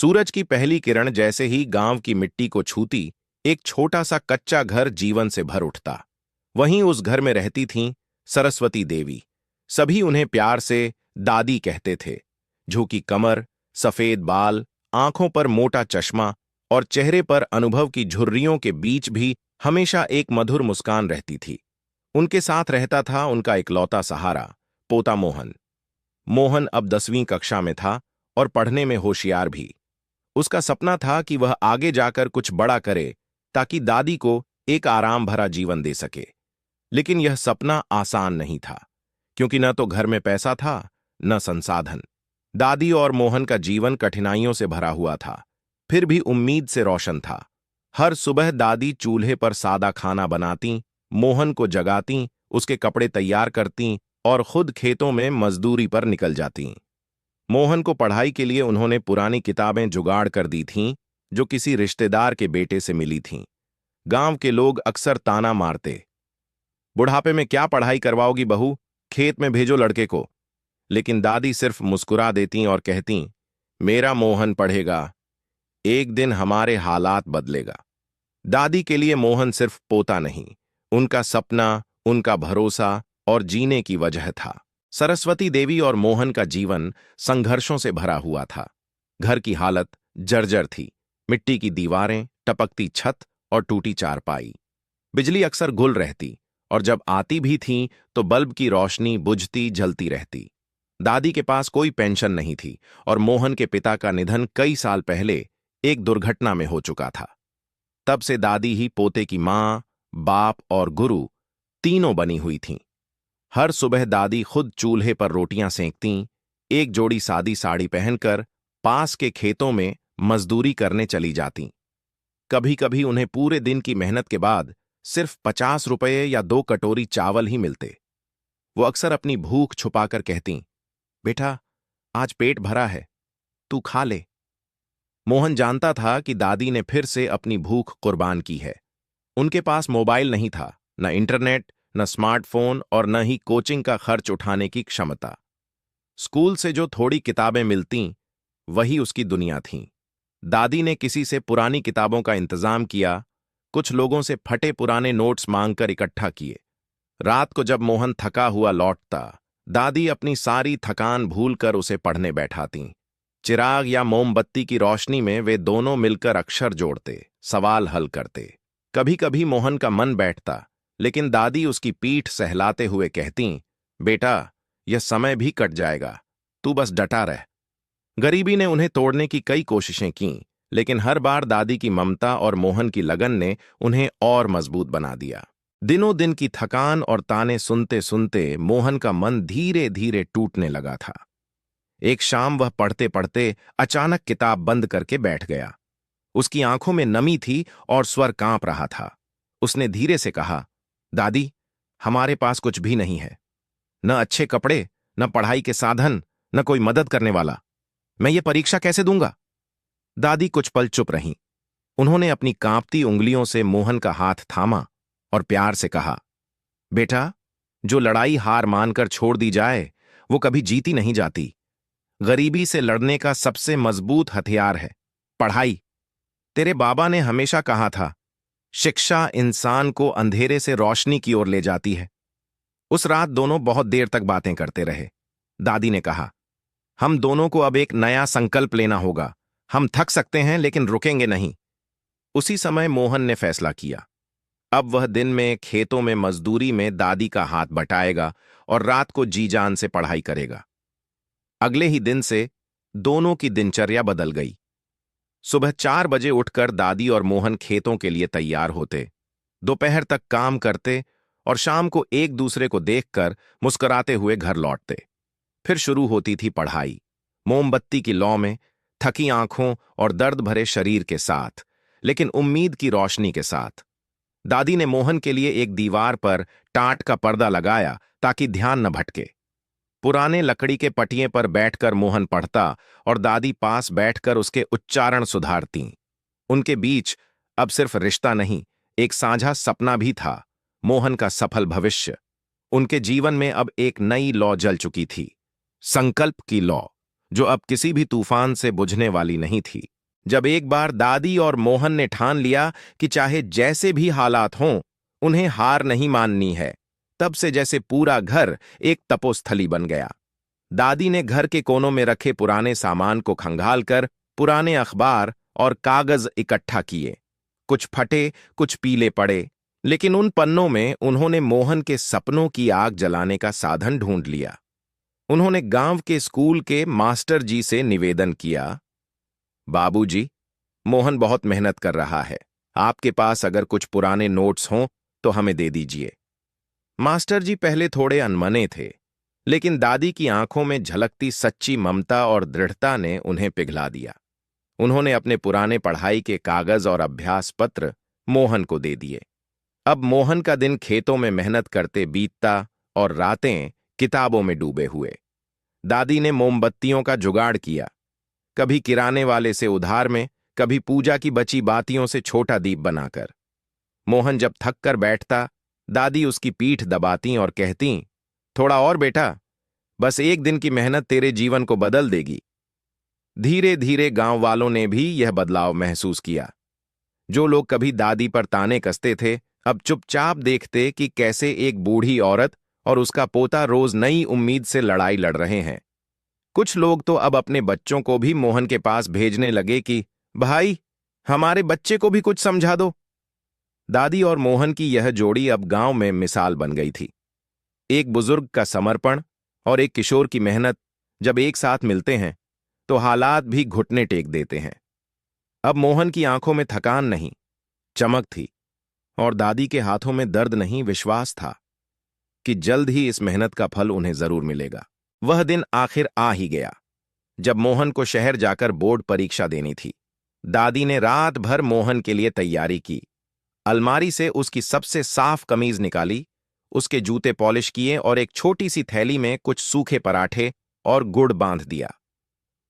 सूरज की पहली किरण जैसे ही गांव की मिट्टी को छूती, एक छोटा सा कच्चा घर जीवन से भर उठता। वहीं उस घर में रहती थीं सरस्वती देवी। सभी उन्हें प्यार से दादी कहते थे। झुकी कमर, सफेद बाल, आंखों पर मोटा चश्मा और चेहरे पर अनुभव की झुर्रियों के बीच भी हमेशा एक मधुर मुस्कान रहती थी। उनके साथ रहता था उनका इकलौता सहारा, पोता मोहन। मोहन अब 10वीं कक्षा में था और पढ़ने में होशियार भी। उसका सपना था कि वह आगे जाकर कुछ बड़ा करे ताकि दादी को एक आराम भरा जीवन दे सके। लेकिन यह सपना आसान नहीं था, क्योंकि न तो घर में पैसा था, न संसाधन। दादी और मोहन का जीवन कठिनाइयों से भरा हुआ था, फिर भी उम्मीद से रोशन था। हर सुबह दादी चूल्हे पर सादा खाना बनाती, मोहन को जगाती, उसके कपड़े तैयार करती और खुद खेतों में मजदूरी पर निकल जाती। मोहन को पढ़ाई के लिए उन्होंने पुरानी किताबें जुगाड़ कर दी थीं, जो किसी रिश्तेदार के बेटे से मिली थीं। गांव के लोग अक्सर ताना मारते, बुढ़ापे में क्या पढ़ाई करवाओगी बहू, खेत में भेजो लड़के को। लेकिन दादी सिर्फ मुस्कुरा देती और कहती, मेरा मोहन पढ़ेगा, एक दिन हमारे हालात बदलेगा। दादी के लिए मोहन सिर्फ पोता नहीं, उनका सपना, उनका भरोसा और जीने की वजह था। सरस्वती देवी और मोहन का जीवन संघर्षों से भरा हुआ था। घर की हालत जर्जर थी, मिट्टी की दीवारें, टपकती छत और टूटी चारपाई। बिजली अक्सर गुल रहती और जब आती भी थी तो बल्ब की रोशनी बुझती जलती रहती। दादी के पास कोई पेंशन नहीं थी और मोहन के पिता का निधन कई साल पहले एक दुर्घटना में हो चुका था। तब से दादी ही पोते की मां, बाप और गुरु तीनों बनी हुई थीं। हर सुबह दादी खुद चूल्हे पर रोटियां सेंकतीं, एक जोड़ी सादी साड़ी पहनकर पास के खेतों में मजदूरी करने चली जातीं। कभी कभी उन्हें पूरे दिन की मेहनत के बाद सिर्फ 50 रुपये या 2 कटोरी चावल ही मिलते। वो अक्सर अपनी भूख छुपाकर कहतीं, बेटा आज पेट भरा है, तू खा ले। मोहन जानता था कि दादी ने फिर से अपनी भूख कुर्बान की है। उनके पास मोबाइल नहीं था, न इंटरनेट, न स्मार्टफोन और न ही कोचिंग का खर्च उठाने की क्षमता। स्कूल से जो थोड़ी किताबें मिलतीं, वही उसकी दुनिया थीं। दादी ने किसी से पुरानी किताबों का इंतजाम किया, कुछ लोगों से फटे पुराने नोट्स मांगकर इकट्ठा किए। रात को जब मोहन थका हुआ लौटता, दादी अपनी सारी थकान भूलकर उसे पढ़ने बैठातीं। चिराग या मोमबत्ती की रोशनी में वे दोनों मिलकर अक्षर जोड़ते, सवाल हल करते। कभी कभी मोहन का मन बैठता, लेकिन दादी उसकी पीठ सहलाते हुए कहतीं, बेटा यह समय भी कट जाएगा, तू बस डटा रह। गरीबी ने उन्हें तोड़ने की कई कोशिशें कीं, लेकिन हर बार दादी की ममता और मोहन की लगन ने उन्हें और मजबूत बना दिया। दिनों दिन की थकान और ताने सुनते सुनते मोहन का मन धीरे धीरे टूटने लगा था। एक शाम वह पढ़ते पढ़ते अचानक किताब बंद करके बैठ गया। उसकी आंखों में नमी थी और स्वर कांप रहा था। उसने धीरे से कहा, दादी, हमारे पास कुछ भी नहीं है, न अच्छे कपड़े, न पढ़ाई के साधन, न कोई मदद करने वाला। मैं ये परीक्षा कैसे दूंगा? दादी कुछ पल चुप रहीं। उन्होंने अपनी कांपती उंगलियों से मोहन का हाथ थामा और प्यार से कहा, बेटा, जो लड़ाई हार मानकर छोड़ दी जाए, वो कभी जीती नहीं जाती। गरीबी से लड़ने का सबसे मजबूत हथियार है पढ़ाई। तेरे बाबा ने हमेशा कहा था, शिक्षा इंसान को अंधेरे से रोशनी की ओर ले जाती है। उस रात दोनों बहुत देर तक बातें करते रहे। दादी ने कहा, हम दोनों को अब एक नया संकल्प लेना होगा। हम थक सकते हैं लेकिन रुकेंगे नहीं। उसी समय मोहन ने फैसला किया। अब वह दिन में खेतों में मजदूरी में दादी का हाथ बटाएगा और रात को जी जान से पढ़ाई करेगा। अगले ही दिन से दोनों की दिनचर्या बदल गई। सुबह 4 बजे उठकर दादी और मोहन खेतों के लिए तैयार होते, दोपहर तक काम करते और शाम को एक दूसरे को देखकर मुस्कुराते हुए घर लौटते। फिर शुरू होती थी पढ़ाई, मोमबत्ती की लौ में, थकी आंखों और दर्द भरे शरीर के साथ, लेकिन उम्मीद की रोशनी के साथ। दादी ने मोहन के लिए एक दीवार पर टाट का पर्दा लगाया ताकि ध्यान न भटके। पुराने लकड़ी के पटिये पर बैठकर मोहन पढ़ता और दादी पास बैठकर उसके उच्चारण सुधारतीं। उनके बीच अब सिर्फ रिश्ता नहीं, एक साझा सपना भी था, मोहन का सफल भविष्य। उनके जीवन में अब एक नई लौ जल चुकी थी, संकल्प की लौ, जो अब किसी भी तूफान से बुझने वाली नहीं थी। जब एक बार दादी और मोहन ने ठान लिया कि चाहे जैसे भी हालात हों, उन्हें हार नहीं माननी है, तब से जैसे पूरा घर एक तपोस्थली बन गया। दादी ने घर के कोनों में रखे पुराने सामान को खंगालकर पुराने अखबार और कागज इकट्ठा किए। कुछ फटे, कुछ पीले पड़े, लेकिन उन पन्नों में उन्होंने मोहन के सपनों की आग जलाने का साधन ढूंढ लिया। उन्होंने गांव के स्कूल के मास्टर जी से निवेदन किया, बाबूजी, मोहन बहुत मेहनत कर रहा है। आपके पास अगर कुछ पुराने नोट्स हों तो हमें दे दीजिए। मास्टर जी पहले थोड़े अनमने थे, लेकिन दादी की आंखों में झलकती सच्ची ममता और दृढ़ता ने उन्हें पिघला दिया। उन्होंने अपने पुराने पढ़ाई के कागज और अभ्यास पत्र मोहन को दे दिए। अब मोहन का दिन खेतों में मेहनत करते बीतता और रातें किताबों में डूबे हुए। दादी ने मोमबत्तियों का जुगाड़ किया, कभी किराने वाले से उधार में, कभी पूजा की बची बातियों से छोटा दीप बनाकर। मोहन जब थक कर बैठता, दादी उसकी पीठ दबाती और कहती, थोड़ा और बेटा, बस एक दिन की मेहनत तेरे जीवन को बदल देगी। धीरे धीरे गांव वालों ने भी यह बदलाव महसूस किया। जो लोग कभी दादी पर ताने कसते थे, अब चुपचाप देखते कि कैसे एक बूढ़ी औरत और उसका पोता रोज नई उम्मीद से लड़ाई लड़ रहे हैं। कुछ लोग तो अब अपने बच्चों को भी मोहन के पास भेजने लगे कि भाई, हमारे बच्चे को भी कुछ समझा दो। दादी और मोहन की यह जोड़ी अब गांव में मिसाल बन गई थी। एक बुजुर्ग का समर्पण और एक किशोर की मेहनत जब एक साथ मिलते हैं तो हालात भी घुटने टेक देते हैं। अब मोहन की आंखों में थकान नहीं, चमक थी, और दादी के हाथों में दर्द नहीं, विश्वास था कि जल्द ही इस मेहनत का फल उन्हें जरूर मिलेगा। वह दिन आखिर आ ही गया जब मोहन को शहर जाकर बोर्ड परीक्षा देनी थी। दादी ने रात भर मोहन के लिए तैयारी की। अलमारी से उसकी सबसे साफ कमीज निकाली, उसके जूते पॉलिश किए और एक छोटी सी थैली में कुछ सूखे पराठे और गुड़ बांध दिया।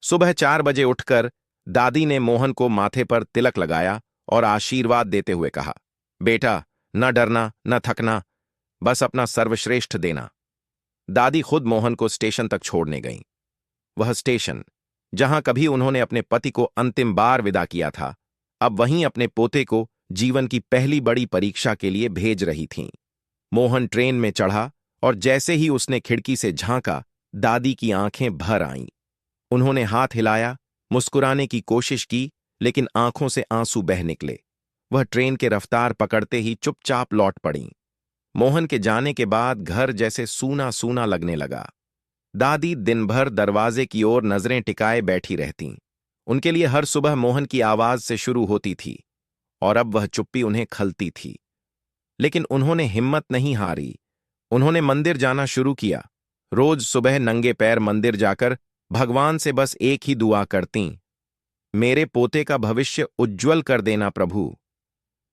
सुबह 4 बजे उठकर दादी ने मोहन को माथे पर तिलक लगाया और आशीर्वाद देते हुए कहा, बेटा, न डरना न थकना, बस अपना सर्वश्रेष्ठ देना। दादी खुद मोहन को स्टेशन तक छोड़ने गईं। वह स्टेशन जहां कभी उन्होंने अपने पति को अंतिम बार विदा किया था, अब वहीं अपने पोते को जीवन की पहली बड़ी परीक्षा के लिए भेज रही थीं। मोहन ट्रेन में चढ़ा और जैसे ही उसने खिड़की से झांका, दादी की आंखें भर आईं। उन्होंने हाथ हिलाया, मुस्कुराने की कोशिश की, लेकिन आंखों से आंसू बह निकले। वह ट्रेन के रफ्तार पकड़ते ही चुपचाप लौट पड़ीं। मोहन के जाने के बाद घर जैसे सूना सूना लगने लगा। दादी दिन भर दरवाजे की ओर नजरें टिकाए बैठी रहतीं। उनके लिए हर सुबह मोहन की आवाज से शुरू होती थी और अब वह चुप्पी उन्हें खलती थी। लेकिन उन्होंने हिम्मत नहीं हारी। उन्होंने मंदिर जाना शुरू किया। रोज सुबह नंगे पैर मंदिर जाकर भगवान से बस एक ही दुआ करतीं, मेरे पोते का भविष्य उज्ज्वल कर देना प्रभु।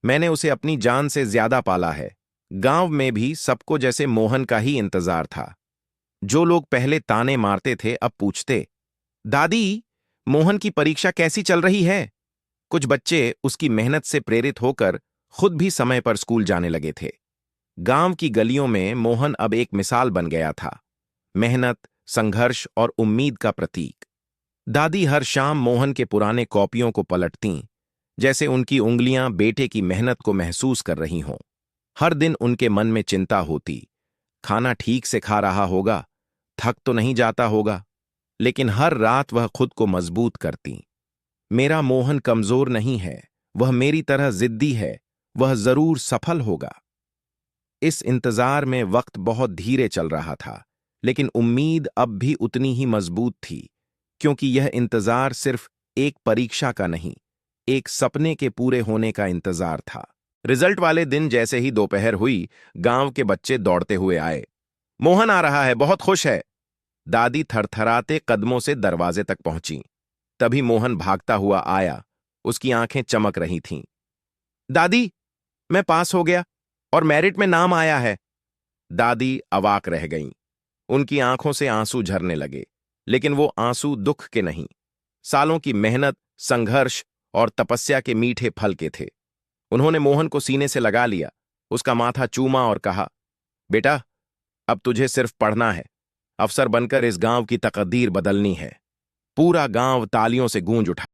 मैंने उसे अपनी जान से ज्यादा पाला है। गांव में भी सबको जैसे मोहन का ही इंतजार था। जो लोग पहले ताने मारते थे अब पूछते, दादी, मोहन की परीक्षा कैसी चल रही है? कुछ बच्चे उसकी मेहनत से प्रेरित होकर खुद भी समय पर स्कूल जाने लगे थे। गांव की गलियों में मोहन अब एक मिसाल बन गया था, मेहनत, संघर्ष और उम्मीद का प्रतीक। दादी हर शाम मोहन के पुराने कॉपियों को पलटतीं, जैसे उनकी उंगलियां बेटे की मेहनत को महसूस कर रही हों। हर दिन उनके मन में चिंता होती, खाना ठीक से खा रहा होगा, थक तो नहीं जाता होगा। लेकिन हर रात वह खुद को मजबूत करती, मेरा मोहन कमजोर नहीं है, वह मेरी तरह जिद्दी है, वह जरूर सफल होगा। इस इंतजार में वक्त बहुत धीरे चल रहा था, लेकिन उम्मीद अब भी उतनी ही मजबूत थी, क्योंकि यह इंतजार सिर्फ एक परीक्षा का नहीं, एक सपने के पूरे होने का इंतजार था। रिजल्ट वाले दिन जैसे ही दोपहर हुई, गांव के बच्चे दौड़ते हुए आए। मोहन आ रहा है, बहुत खुश है। दादी थरथराते कदमों से दरवाजे तक पहुंची। तभी मोहन भागता हुआ आया। उसकी आंखें चमक रही थीं। दादी, मैं पास हो गया और मेरिट में नाम आया है। दादी अवाक रह गईं। उनकी आंखों से आंसू झरने लगे, लेकिन वो आंसू दुख के नहीं, सालों की मेहनत, संघर्ष और तपस्या के मीठे फल के थे। उन्होंने मोहन को सीने से लगा लिया, उसका माथा चूमा और कहा, बेटा, अब तुझे सिर्फ पढ़ना है, अफसर बनकर इस गांव की तकदीर बदलनी है। पूरा गांव तालियों से गूंज उठा।